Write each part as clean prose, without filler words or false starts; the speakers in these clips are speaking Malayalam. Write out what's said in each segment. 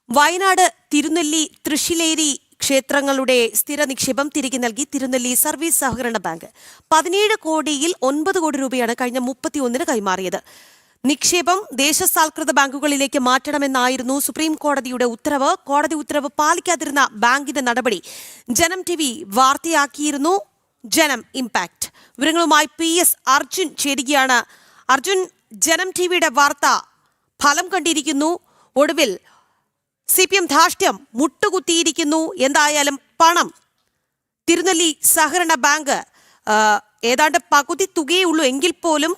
വയനാട് തിരുനെല്ലി തൃശ്ശിലേരി ക്ഷേത്രങ്ങളുടെ സ്ഥിര നിക്ഷേപം തിരികെ നൽകി തിരുനെല്ലി സർവീസ് സഹകരണ ബാങ്ക് 17 കോടിയിൽ 9 കോടി രൂപയാണ് കഴിഞ്ഞ 31-ന് കൈമാറിയത്. നിക്ഷേപം ദേശസാൽകൃത ബാങ്കുകളിലേക്ക് മാറ്റണമെന്നായിരുന്നു സുപ്രീം കോടതിയുടെ ഉത്തരവ്. കോടതി ഉത്തരവ് പാലിക്കാതിരുന്ന ബാങ്കിന്റെ നടപടി ജനം ടിവി വാർത്തയാക്കിയിരുന്നു. ജനം ഇംപാക്ട് വിവരങ്ങളുമായി PS അർജുൻ ചേരുകയാണ്. അർജുൻ, ജനം ടിവിയുടെ വാർത്ത ഫലം കണ്ടിരിക്കുന്നു. ഒടുവിൽ CPM ധാർഷ്ട്യം മുട്ടുകുത്തിയിരിക്കുന്നു. എന്തായാലും പണം തിരുനെല്ലി സഹകരണ ബാങ്ക് ഏതാണ്ട് പകുതി തുകയേ ഉള്ളൂ എങ്കിൽ പോലും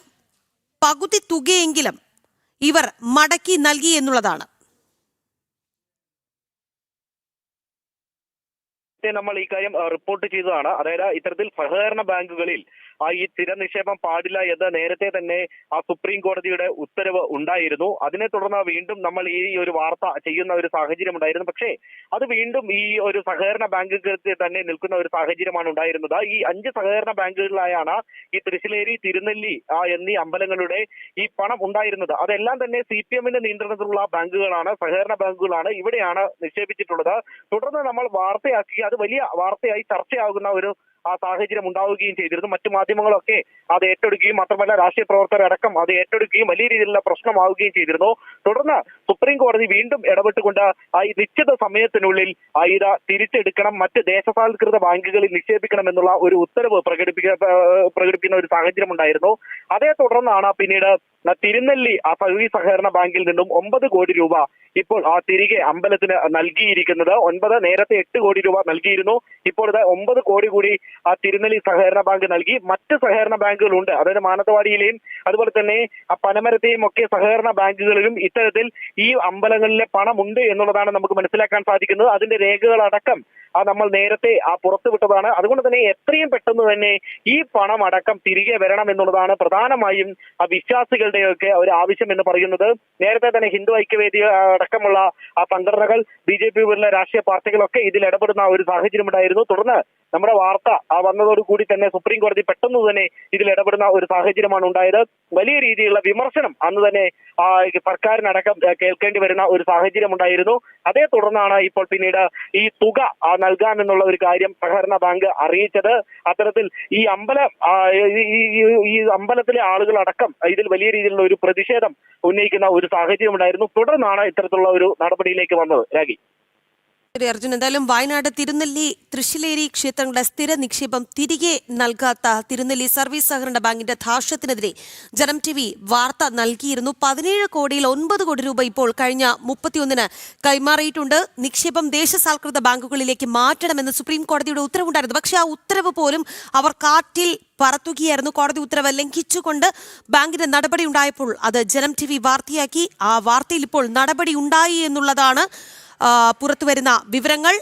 പകുതി തുകയെങ്കിലും ഇവർ മടക്കി നൽകി എന്നുള്ളതാണ്. നമ്മൾ ഈ കാര്യം റിപ്പോർട്ട് ചെയ്തതാണ്. അതായത് ഇത്തരത്തിൽ സഹകരണ ബാങ്കുകളിൽ ഈ സ്ഥിര നിക്ഷേപം പാടില്ല എന്ന് നേരത്തെ തന്നെ സുപ്രീം കോടതിയുടെ ഉത്തരവ് ഉണ്ടായിരുന്നു. അതിനെ തുടർന്ന് വീണ്ടും നമ്മൾ ഈ ഒരു വാർത്ത ചെയ്യുന്ന ഒരു സാഹചര്യം ഉണ്ടായിരുന്നു. പക്ഷേ അത് വീണ്ടും ഈ ഒരു സഹകരണ ബാങ്കുകൾക്ക് തന്നെ നിൽക്കുന്ന ഒരു സാഹചര്യമാണ് ഉണ്ടായിരുന്നത്. ഈ 5 സഹകരണ ബാങ്കുകളിലായാണ് ഈ തൃശ്ശിലേരി, തിരുനെല്ലി എന്നീ അമ്പലങ്ങളുടെ ഈ പണം ഉണ്ടായിരുന്നത്. അതെല്ലാം തന്നെ CPMന്റെ നിയന്ത്രണത്തിലുള്ള ബാങ്കുകളാണ്, സഹകരണ ബാങ്കുകളാണ്. ഇവിടെയാണ് നിക്ഷേപിച്ചിട്ടുള്ളത്. തുടർന്ന് നമ്മൾ വാർത്തയാക്കി അത് വലിയ വാർത്തയായി ചർച്ചയാകുന്ന ഒരു സാഹചര്യം ഉണ്ടാവുകയും ചെയ്തിരുന്നു. മറ്റു മാധ്യമങ്ങളൊക്കെ അത് ഏറ്റെടുക്കുകയും മാത്രമല്ല രാഷ്ട്രീയ പ്രവർത്തകരടക്കം അത് ഏറ്റെടുക്കുകയും വലിയ രീതിയിലുള്ള പ്രശ്നമാവുകയും ചെയ്തിരുന്നു. തുടർന്ന് സുപ്രീം കോടതി വീണ്ടും ഇടപെട്ടുകൊണ്ട് ഈ നിശ്ചിത സമയത്തിനുള്ളിൽ ഇത് തിരിച്ചെടുക്കണം, മറ്റ് ദേശസാൽകൃത ബാങ്കുകളിൽ നിക്ഷേപിക്കണം എന്നുള്ള ഒരു ഉത്തരവ് പ്രകടിപ്പിക്കുന്ന ഒരു സാഹചര്യം ഉണ്ടായിരുന്നു. അതേ തുടർന്നാണ് പിന്നീട് തിരുനെല്ലി സർവീസ് സഹകരണ ബാങ്കിൽ നിന്നും 9 കോടി രൂപ ഇപ്പോൾ തിരികെ അമ്പലത്തിന് നൽകിയിരിക്കുന്നത്. 9 നേരത്തെ 8 കോടി രൂപ നൽകിയിരുന്നു. ഇപ്പോൾ ഇത് 9 കോടി കൂടി തിരുനെല്ലി സഹകരണ ബാങ്ക് നൽകി. മറ്റ് സഹകരണ ബാങ്കുകളുണ്ട്, അതായത് മാനന്തവാടിയിലെയും അതുപോലെ തന്നെ പനമരത്തെയും ഒക്കെ സഹകരണ ബാങ്കുകളിലും ഇത്തരത്തിൽ ഈ അമ്പലങ്ങളിലെ പണമുണ്ട് എന്നുള്ളതാണ് നമുക്ക് മനസ്സിലാക്കാൻ സാധിക്കുന്നത്. അതിന്റെ രേഖകളടക്കം നമ്മൾ നേരത്തെ പുറത്തുവിട്ടതാണ്. അതുകൊണ്ട് തന്നെ എത്രയും പെട്ടെന്ന് തന്നെ ഈ പണം അടക്കം തിരികെ വരണം എന്നുള്ളതാണ് പ്രധാനമായും വിശ്വാസികളുടെയൊക്കെ ഒരു ആവശ്യം എന്ന് പറയുന്നത്. നേരത്തെ തന്നെ ഹിന്ദു ഐക്യവേദി അടക്കമുള്ള സംഘടനകൾ, BJP പോലുള്ള രാഷ്ട്രീയ പാർട്ടികളൊക്കെ ഇതിൽ ഇടപെടുന്ന ഒരു സാഹചര്യം ഉണ്ടായിരുന്നു. തുടർന്ന് നമ്മുടെ വാർത്ത വന്നതോടുകൂടി തന്നെ സുപ്രീം കോടതി പെട്ടെന്ന് തന്നെ ഇതിൽ ഇടപെടുന്ന ഒരു സാഹചര്യമാണ് ഉണ്ടായത്. വലിയ രീതിയിലുള്ള വിമർശനം അന്ന് തന്നെ സർക്കാരിനടക്കം കേൾക്കേണ്ടി വരുന്ന ഒരു സാഹചര്യം ഉണ്ടായിരുന്നു. അതേ തുടർന്നാണ് ഇപ്പോൾ പിന്നീട് ഈ തുക നൽകാമെന്നുള്ള ഒരു കാര്യം സഹകരണ ബാങ്ക് അറിയിച്ചത്. അത്തരത്തിൽ ഈ അമ്പലത്തിലെ ആളുകളടക്കം ഇതിൽ വലിയ രീതിയിലുള്ള ഒരു പ്രതിഷേധം ഉന്നയിക്കുന്ന ഒരു സാഹചര്യം ഉണ്ടായിരുന്നു. തുടർന്നാണ് ഇത്തരത്തിലുള്ള ഒരു നടപടിയിലേക്ക് വന്നത്. രാഗി. അർജുൻ, എന്തായാലും വയനാട് തിരുനെല്ലി തൃശ്ശിലേരി ക്ഷേത്രങ്ങളുടെ സ്ഥിര നിക്ഷേപം തിരികെ നൽകാത്ത തിരുനെല്ലി സർവീസ് സഹകരണ ബാങ്കിന്റെ ധാർഷ്ട്യത്തിനെതിരെ ജനം ടിവി വാർത്ത നൽകിയിരുന്നു. 17 കോടിയിൽ 9 കോടി രൂപ ഇപ്പോൾ കഴിഞ്ഞ 31-ന് കൈമാറിയിട്ടുണ്ട്. നിക്ഷേപം ദേശസാൽകൃത ബാങ്കുകളിലേക്ക് മാറ്റണമെന്ന് സുപ്രീം കോടതിയുടെ ഉത്തരവുണ്ടായിരുന്നു. പക്ഷേ ആ ഉത്തരവ് പോലും അവർ കാറ്റിൽ പറത്തുകയായിരുന്നു. കോടതി ഉത്തരവ് ലംഘിച്ചുകൊണ്ട് ബാങ്കിന്റെ നടപടി ഉണ്ടായപ്പോൾ അത് ജനം ടിവി വാർത്തയാക്കി. ആ വാർത്തയിൽ ഇപ്പോൾ നടപടി ഉണ്ടായി എന്നുള്ളതാണ് പുറത്തുവരുന്ന വിവരങ്ങൾ.